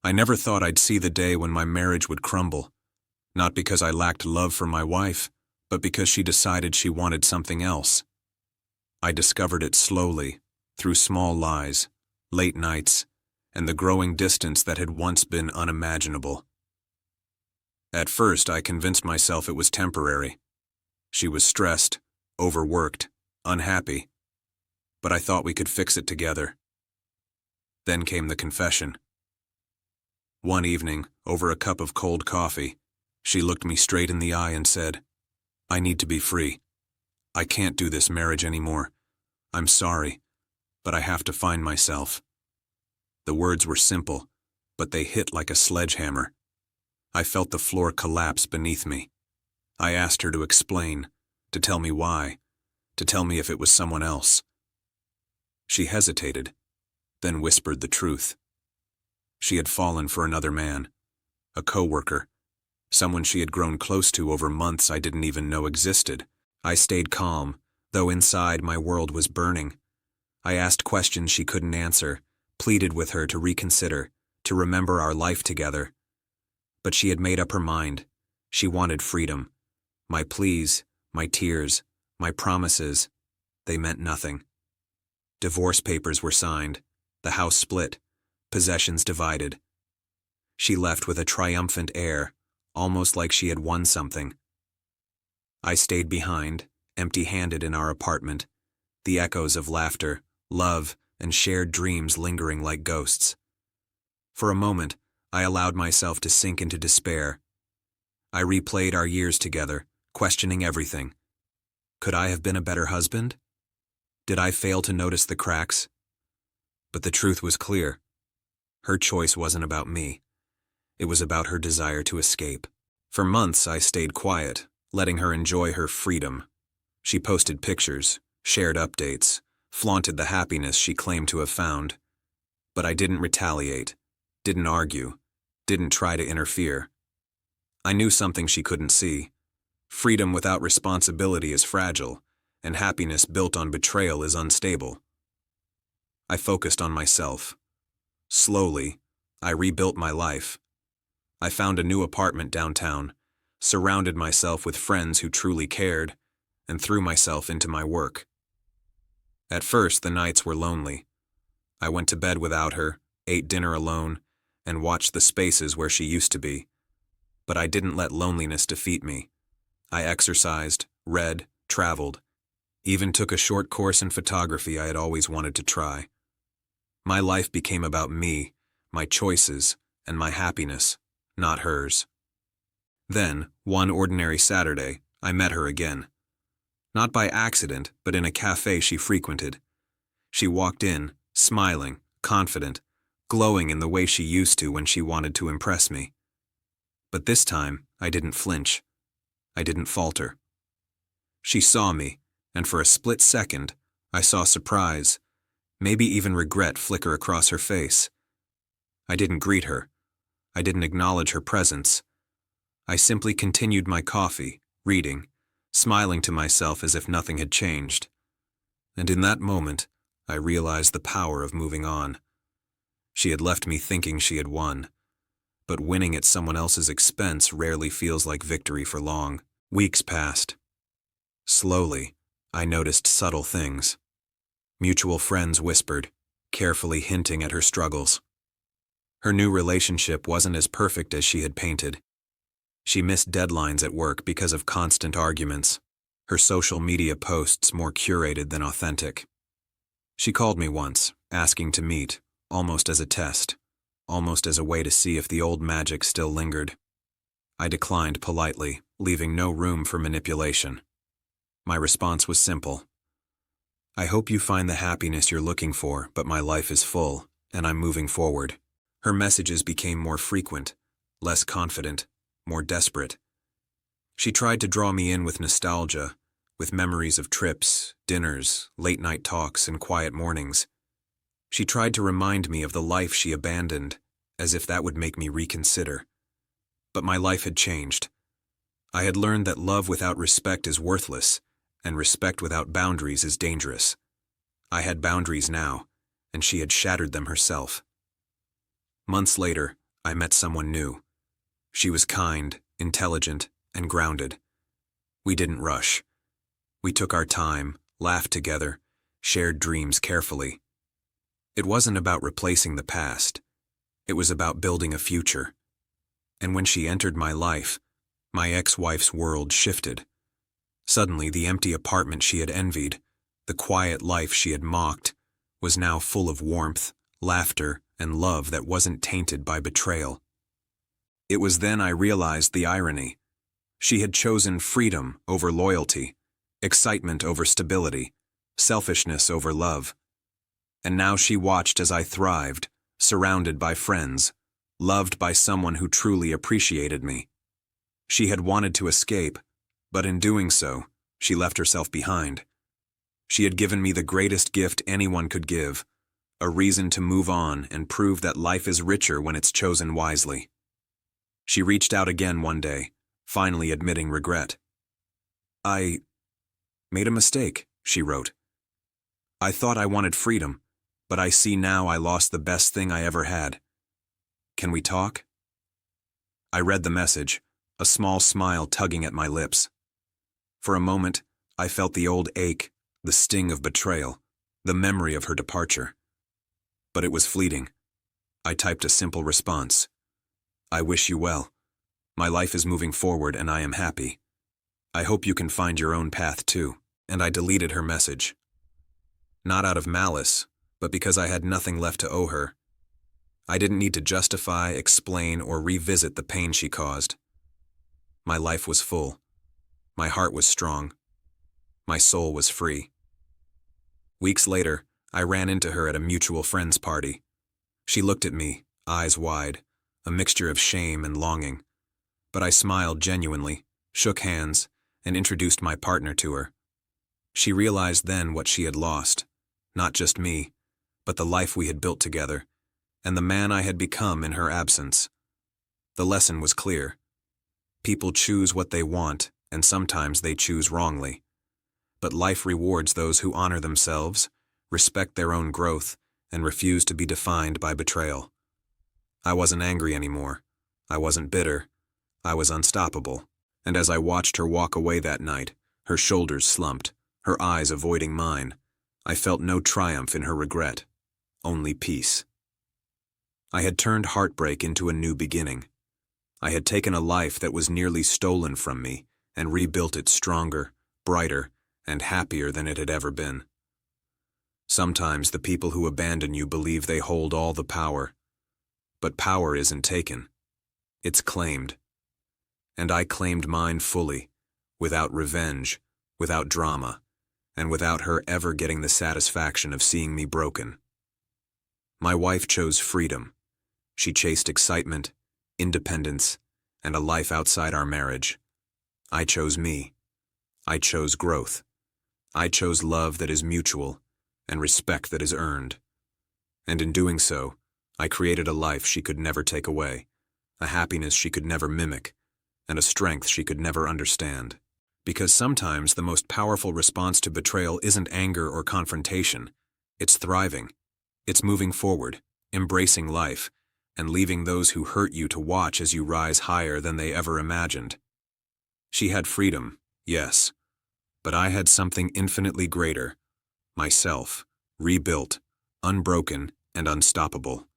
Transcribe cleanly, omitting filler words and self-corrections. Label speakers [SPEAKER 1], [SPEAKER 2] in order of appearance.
[SPEAKER 1] I never thought I'd see the day when my marriage would crumble, not because I lacked love for my wife, but because she decided she wanted something else. I discovered it slowly, through small lies, late nights, and the growing distance that had once been unimaginable. At first, I convinced myself it was temporary. She was stressed, overworked, unhappy, but I thought we could fix it together. Then came the confession. One evening, over a cup of cold coffee, she looked me straight in the eye and said, "I need to be free. I can't do this marriage anymore. I'm sorry, but I have to find myself." The words were simple, but they hit like a sledgehammer. I felt the floor collapse beneath me. I asked her to explain, to tell me why, to tell me if it was someone else. She hesitated, then whispered the truth. She had fallen for another man, a coworker, someone she had grown close to over months I didn't even know existed. I stayed calm, though inside my world was burning. I asked questions she couldn't answer, pleaded with her to reconsider, to remember our life together. But she had made up her mind. She wanted freedom. My pleas, my tears, my promises, they meant nothing. Divorce papers were signed, the house split, possessions divided. She left with a triumphant air, almost like she had won something. I stayed behind, empty-handed in our apartment, the echoes of laughter, love, and shared dreams lingering like ghosts. For a moment, I allowed myself to sink into despair. I replayed our years together, questioning everything. Could I have been a better husband? Did I fail to notice the cracks? But the truth was clear. Her choice wasn't about me. It was about her desire to escape. For months, I stayed quiet, letting her enjoy her freedom. She posted pictures, shared updates, flaunted the happiness she claimed to have found. But I didn't retaliate, didn't argue, didn't try to interfere. I knew something she couldn't see. Freedom without responsibility is fragile, and happiness built on betrayal is unstable. I focused on myself. Slowly, I rebuilt my life. I found a new apartment downtown, surrounded myself with friends who truly cared, and threw myself into my work. At first, the nights were lonely. I went to bed without her, ate dinner alone, and watched the spaces where she used to be. But I didn't let loneliness defeat me. I exercised, read, traveled, even took a short course in photography I had always wanted to try. My life became about me, my choices, and my happiness, not hers. Then, one ordinary Saturday, I met her again. Not by accident, but in a cafe she frequented. She walked in, smiling, confident, glowing in the way she used to when she wanted to impress me. But this time, I didn't flinch. I didn't falter. She saw me, and for a split second, I saw surprise, maybe even regret flicker across her face. I didn't greet her. I didn't acknowledge her presence. I simply continued my coffee, reading, smiling to myself as if nothing had changed. And in that moment, I realized the power of moving on. She had left me thinking she had won. But winning at someone else's expense rarely feels like victory for long. Weeks passed. Slowly, I noticed subtle things. Mutual friends whispered, carefully hinting at her struggles. Her new relationship wasn't as perfect as she had painted. She missed deadlines at work because of constant arguments. Her social media posts more curated than authentic. She called me once, asking to meet, almost as a test, almost as a way to see if the old magic still lingered. I declined politely, leaving no room for manipulation. My response was simple. I hope you find the happiness you're looking for, but my life is full, and I'm moving forward. Her messages became more frequent, less confident, more desperate. She tried to draw me in with nostalgia, with memories of trips, dinners, late-night talks, and quiet mornings. She tried to remind me of the life she abandoned, as if that would make me reconsider. But my life had changed. I had learned that love without respect is worthless, and respect without boundaries is dangerous. I had boundaries now, and she had shattered them herself. Months later, I met someone new. She was kind, intelligent, and grounded. We didn't rush. We took our time, laughed together, shared dreams carefully. It wasn't about replacing the past. It was about building a future. And when she entered my life, my ex-wife's world shifted. Suddenly, the empty apartment she had envied, the quiet life she had mocked, was now full of warmth, laughter, and love that wasn't tainted by betrayal. It was then I realized the irony. She had chosen freedom over loyalty, excitement over stability, selfishness over love. And now she watched as I thrived, surrounded by friends, loved by someone who truly appreciated me. She had wanted to escape, but in doing so, she left herself behind. She had given me the greatest gift anyone could give, a reason to move on and prove that life is richer when it's chosen wisely. She reached out again one day, finally admitting regret. "I made a mistake," she wrote. "I thought I wanted freedom, but I see now I lost the best thing I ever had. Can we talk?" I read the message, a small smile tugging at my lips. For a moment, I felt the old ache, the sting of betrayal, the memory of her departure. But it was fleeting. I typed a simple response. "I wish you well. My life is moving forward and I am happy. I hope you can find your own path too." And I deleted her message. Not out of malice, but because I had nothing left to owe her. I didn't need to justify, explain, or revisit the pain she caused. My life was full. My heart was strong. My soul was free. Weeks later, I ran into her at a mutual friend's party. She looked at me, eyes wide, a mixture of shame and longing. But I smiled genuinely, shook hands, and introduced my partner to her. She realized then what she had lost, not just me, but the life we had built together, and the man I had become in her absence. The lesson was clear. People choose what they want, and sometimes they choose wrongly. But life rewards those who honor themselves, respect their own growth, and refuse to be defined by betrayal. I wasn't angry anymore. I wasn't bitter. I was unstoppable. And as I watched her walk away that night, her shoulders slumped, her eyes avoiding mine, I felt no triumph in her regret, only peace. I had turned heartbreak into a new beginning. I had taken a life that was nearly stolen from me and rebuilt it stronger, brighter, and happier than it had ever been. Sometimes the people who abandon you believe they hold all the power. But power isn't taken. It's claimed. And I claimed mine fully, without revenge, without drama, and without her ever getting the satisfaction of seeing me broken. My wife chose freedom. She chased excitement, independence, and a life outside our marriage. I chose me. I chose growth. I chose love that is mutual and respect that is earned. And in doing so, I created a life she could never take away, a happiness she could never mimic, and a strength she could never understand. Because sometimes the most powerful response to betrayal isn't anger or confrontation. It's thriving. It's moving forward, embracing life, and leaving those who hurt you to watch as you rise higher than they ever imagined. She had freedom, yes, but I had something infinitely greater, myself, rebuilt, unbroken, and unstoppable.